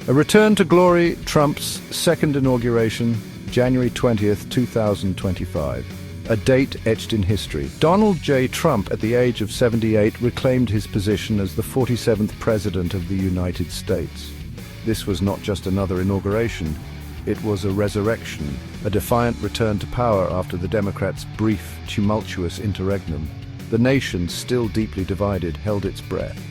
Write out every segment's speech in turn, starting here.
A return to glory, Trump's second inauguration, January 20th, 2025. A date etched in history. Donald J. Trump, at the age of 78, reclaimed his position as the 47th President of the United States. This was not just another inauguration, it was a resurrection, a defiant return to power after the Democrats' brief, tumultuous interregnum. The nation, still deeply divided, held its breath.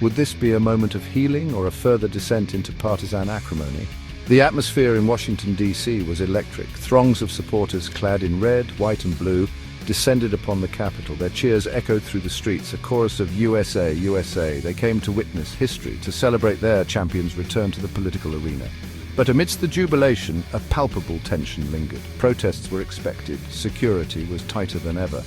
Would this be a moment of healing or a further descent into partisan acrimony? The atmosphere in Washington, D.C. was electric. Throngs of supporters clad in red, white and blue descended upon the Capitol. Their cheers echoed through the streets, a chorus of USA, USA. They came to witness history, to celebrate their champion's return to the political arena. But amidst the jubilation, a palpable tension lingered. Protests were expected. Security was tighter than ever.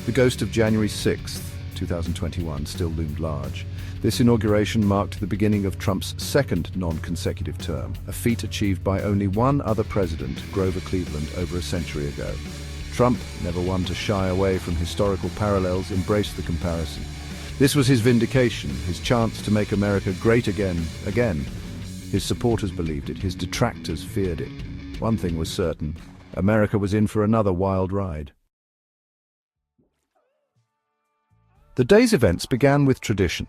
The ghost of January 6th, 2021 still loomed large. This inauguration marked the beginning of Trump's second non-consecutive term, a feat achieved by only one other president, Grover Cleveland, over a century ago. Trump, never one to shy away from historical parallels, embraced the comparison. This was his vindication, his chance to make America great again. His supporters believed it, his detractors feared it. One thing was certain, America was in for another wild ride. The day's events began with tradition.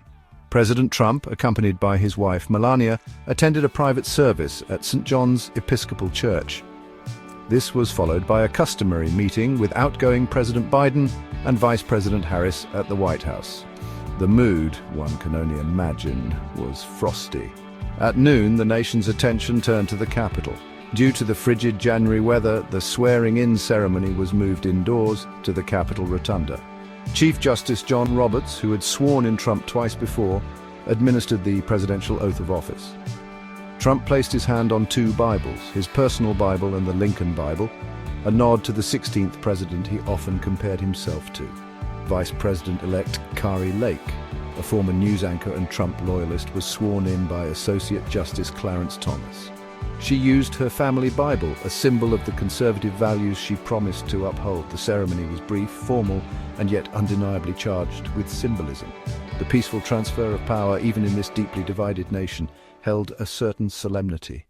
President Trump, accompanied by his wife Melania, attended a private service at St. John's Episcopal Church. This was followed by a customary meeting with outgoing President Biden and Vice President Harris at the White House. The mood, one can only imagine, was frosty. At noon, the nation's attention turned to the Capitol. Due to the frigid January weather, the swearing-in ceremony was moved indoors to the Capitol Rotunda. Chief Justice John Roberts, who had sworn in Trump twice before, administered the presidential oath of office. Trump placed his hand on two Bibles, his personal Bible and the Lincoln Bible, a nod to the 16th president he often compared himself to. Vice President-elect Kari Lake, a former news anchor and Trump loyalist, was sworn in by Associate Justice Clarence Thomas. She used her family Bible, a symbol of the conservative values she promised to uphold. The ceremony was brief, formal, and yet undeniably charged with symbolism. The peaceful transfer of power, even in this deeply divided nation, held a certain solemnity.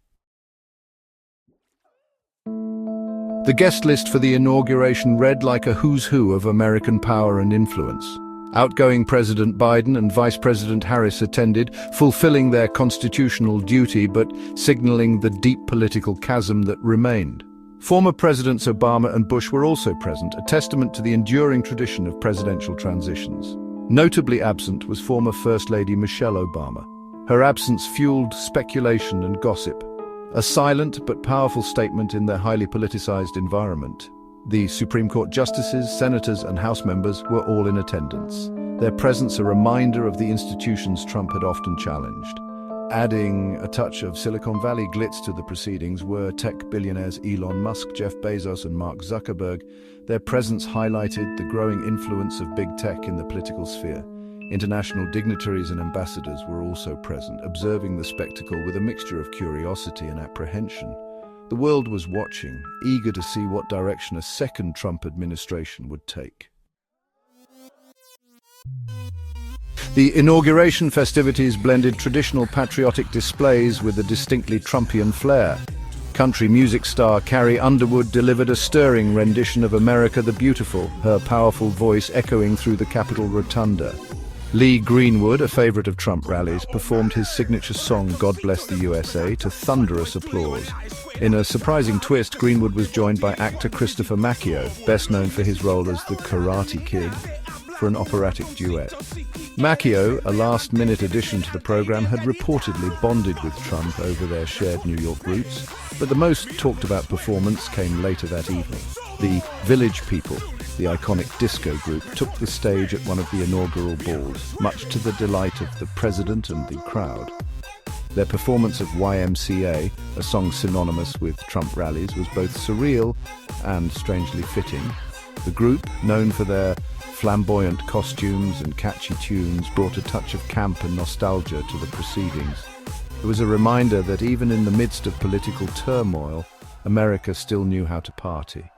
The guest list for the inauguration read like a who's who of American power and influence. Outgoing President Biden and Vice President Harris attended, fulfilling their constitutional duty but signaling the deep political chasm that remained. Former Presidents Obama and Bush were also present, a testament to the enduring tradition of presidential transitions. Notably absent was former First Lady Michelle Obama. Her absence fueled speculation and gossip, a silent but powerful statement in their highly politicized environment. The Supreme Court justices, senators, and House members were all in attendance, their presence a reminder of the institutions Trump had often challenged. Adding a touch of Silicon Valley glitz to the proceedings were tech billionaires Elon Musk, Jeff Bezos, and Mark Zuckerberg. Their presence highlighted the growing influence of big tech in the political sphere. International dignitaries and ambassadors were also present, observing the spectacle with a mixture of curiosity and apprehension. The world was watching, eager to see what direction a second Trump administration would take. The inauguration festivities blended traditional patriotic displays with a distinctly Trumpian flair. Country music star Carrie Underwood delivered a stirring rendition of America the Beautiful, her powerful voice echoing through the Capitol Rotunda. Lee Greenwood, a favorite of Trump rallies, performed his signature song God Bless the USA to thunderous applause. In a surprising twist, Greenwood was joined by actor Christopher Macchio, best known for his role as the Karate Kid, for an operatic duet. Macchio, a last-minute addition to the program, had reportedly bonded with Trump over their shared New York roots, but the most talked-about performance came later that evening. The Village People, the iconic disco group, took the stage at one of the inaugural balls, much to the delight of the president and the crowd. Their performance of YMCA, a song synonymous with Trump rallies, was both surreal and strangely fitting. The group, known for their flamboyant costumes and catchy tunes, brought a touch of camp and nostalgia to the proceedings. It was a reminder that even in the midst of political turmoil, America still knew how to party.